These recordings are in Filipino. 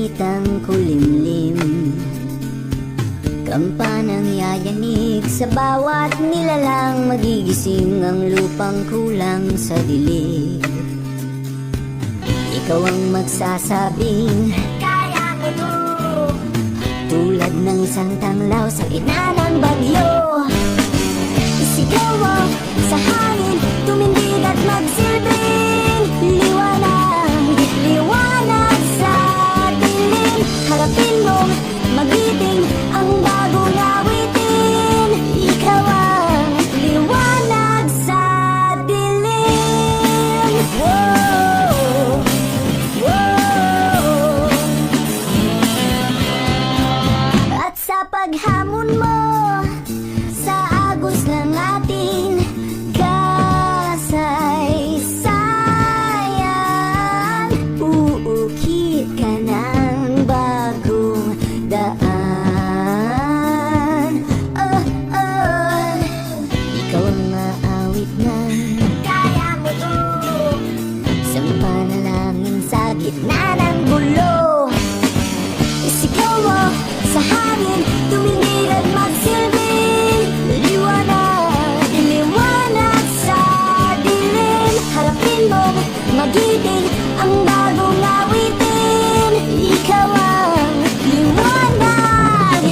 paligitang kulimlim. Kampanang yayanig sa bawat nilalang, magigising ang lupang kulang sa dilig. Ikaw ang magsasabing kaya mo to, tulad ng isang tanglaw sa gitna ng bagyo. Isigaw mo sa hangin, tumindig at magsilbing liwanag, liwanag sa dilim. Harapin mong magiting ang bagong awitin. Ikaw ang liwanag sa dilim. Whoa, whoa. At sa paghamon mo sa agos ng ating kasaysayan, uukit ka ng bagong daan. Ikaw ang maawit na kaya mo to, isang panalangin sa gitna ng gulo. Isigaw mo sa hangin, tumindig at magsilbing liwanag, liwanag sa dilim. Harapin mong magiting ang bagong awitin. Ikaw ang liwanag.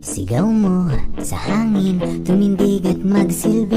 Sigaw mo sa hangin, tumindig at magsilbing